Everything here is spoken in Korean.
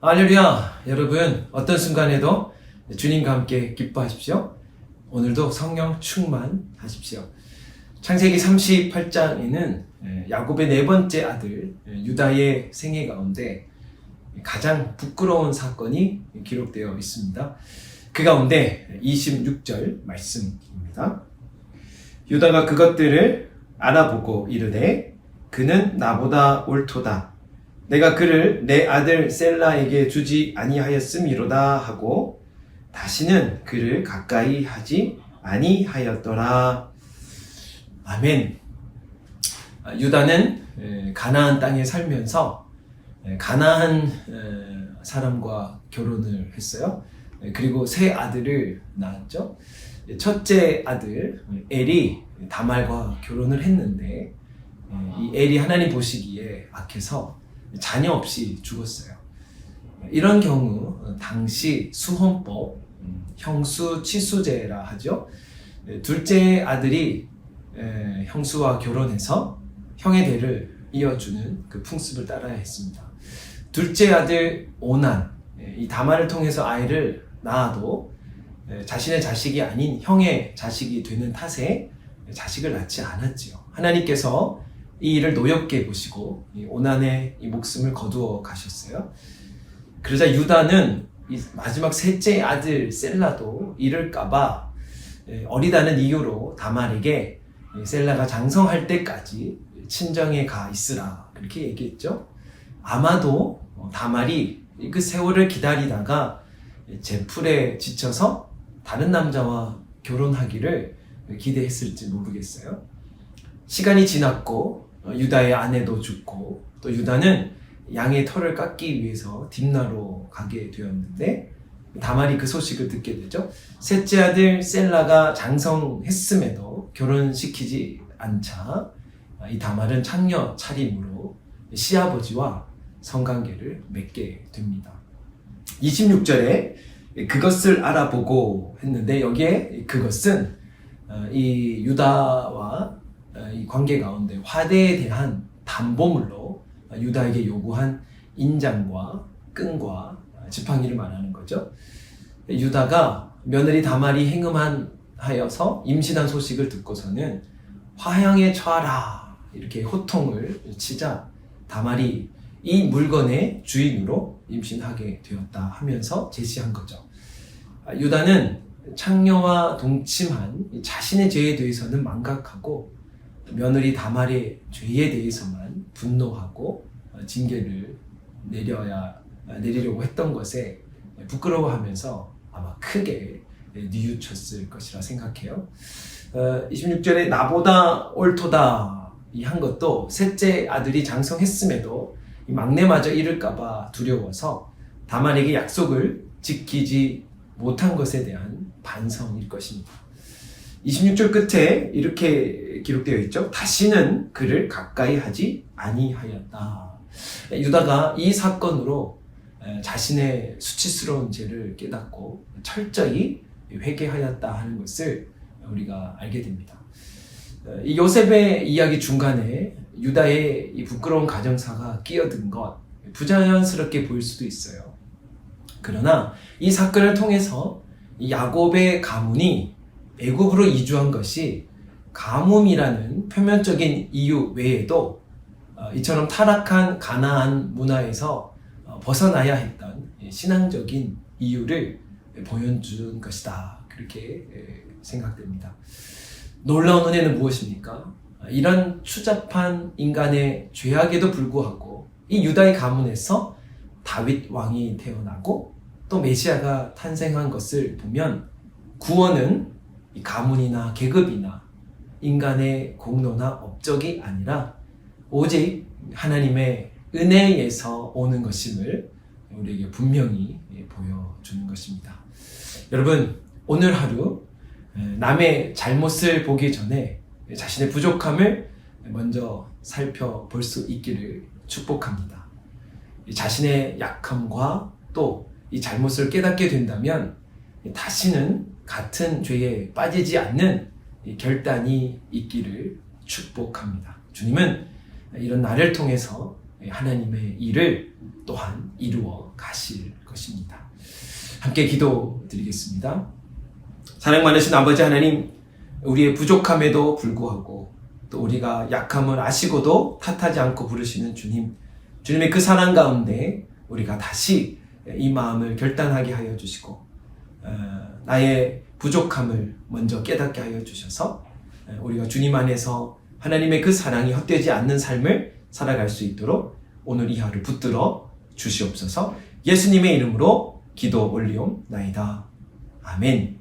할렐루야! 여러분, 어떤 순간에도 주님과 함께 기뻐하십시오. 오늘도 성령 충만하십시오. 창세기 38장에는 야곱의 네 번째 아들 유다의 생애 가운데 가장 부끄러운 사건이 기록되어 있습니다. 그 가운데 26절 말씀입니다. 유다가 그것들을 알아보고 이르되 그는 나보다 옳도다. 내가 그를 내 아들 셀라에게 주지 아니하였음이로다 하고 다시는 그를 가까이 하지 아니하였더라. 아멘. 유다는 가나안 땅에 살면서 가나안 사람과 결혼을 했어요. 그리고 세 아들을 낳았죠. 첫째 아들 엘이 다말과 결혼을 했는데 이 엘이 하나님 보시기에 악해서 자녀 없이 죽었어요. 이런 경우 당시 수혼법 형수치수제라 하죠. 둘째 아들이 형수와 결혼해서 형의 대를 이어주는 그 풍습을 따라야 했습니다. 둘째 아들 오난, 이 다말을 통해서 아이를 낳아도 자신의 자식이 아닌 형의 자식이 되는 탓에 자식을 낳지 않았지요. 하나님께서 이 일을 노엽게 보시고 이 오난의 이 목숨을 거두어 가셨어요. 그러자 유다는 이 마지막 셋째 아들 셀라도 잃을까봐 어리다는 이유로 다말에게 셀라가 장성할 때까지 친정에 가 있으라 그렇게 얘기했죠. 아마도 다말이 그 세월을 기다리다가 제풀에 지쳐서 다른 남자와 결혼하기를 기대했을지 모르겠어요. 시간이 지났고 유다의 아내도 죽고 또 유다는 양의 털을 깎기 위해서 딥나로 가게 되었는데 다말이 그 소식을 듣게 되죠. 셋째 아들 셀라가 장성했음에도 결혼시키지 않자 이 다말은 창녀 차림으로 시아버지와 성관계를 맺게 됩니다. 26절에 그것을 알아보고 했는데 여기에 그것은 이 유다와 이 관계 가운데 화대에 대한 담보물로 유다에게 요구한 인장과 끈과 지팡이를 말하는 거죠. 유다가 며느리 다말이 행음하여서 임신한 소식을 듣고서는 화형에 처하라 이렇게 호통을 치자 다말이 이 물건의 주인으로 임신하게 되었다 하면서 제시한 거죠. 유다는 창녀와 동침한 자신의 죄에 대해서는 망각하고 며느리 다말의 죄에 대해서만 분노하고 징계를 내리려고 했던 것에 부끄러워하면서 아마 크게 뉘우쳤을 것이라 생각해요. 26절에 나보다 옳도다 이 한 것도 셋째 아들이 장성했음에도 이 막내마저 잃을까봐 두려워서 다말에게 약속을 지키지 못한 것에 대한 반성일 것입니다. 26절 끝에 이렇게 기록되어 있죠. 다시는 그를 가까이 하지 아니하였다. 유다가 이 사건으로 자신의 수치스러운 죄를 깨닫고 철저히 회개하였다 하는 것을 우리가 알게 됩니다. 이 요셉의 이야기 중간에 유다의 이 부끄러운 가정사가 끼어든 것 부자연스럽게 보일 수도 있어요. 그러나 이 사건을 통해서 이 야곱의 가문이 애굽으로 이주한 것이 가뭄이라는 표면적인 이유 외에도 이처럼 타락한 가나안 문화에서 벗어나야 했던 신앙적인 이유를 보여준 것이다. 그렇게 생각됩니다. 놀라운 은혜는 무엇입니까? 이런 추잡한 인간의 죄악에도 불구하고 이 유다의 가문에서 다윗 왕이 태어나고 또 메시아가 탄생한 것을 보면 구원은 이 가문이나 계급이나 인간의 공로나 업적이 아니라 오직 하나님의 은혜에서 오는 것임을 우리에게 분명히 보여주는 것입니다. 여러분, 오늘 하루 남의 잘못을 보기 전에 자신의 부족함을 먼저 살펴볼 수 있기를 축복합니다. 자신의 약함과 또 이 잘못을 깨닫게 된다면 다시는 같은 죄에 빠지지 않는 결단이 있기를 축복합니다. 주님은 이런 나를 통해서 하나님의 일을 또한 이루어 가실 것입니다. 함께 기도드리겠습니다. 사랑 많으신 아버지 하나님, 우리의 부족함에도 불구하고 또 우리가 약함을 아시고도 탓하지 않고 부르시는 주님, 주님의 그 사랑 가운데 우리가 다시 이 마음을 결단하게 하여 주시고 나의 부족함을 먼저 깨닫게 하여 주셔서 우리가 주님 안에서 하나님의 그 사랑이 헛되지 않는 삶을 살아갈 수 있도록 오늘 이 하루 붙들어 주시옵소서. 예수님의 이름으로 기도 올리옵나이다. 아멘.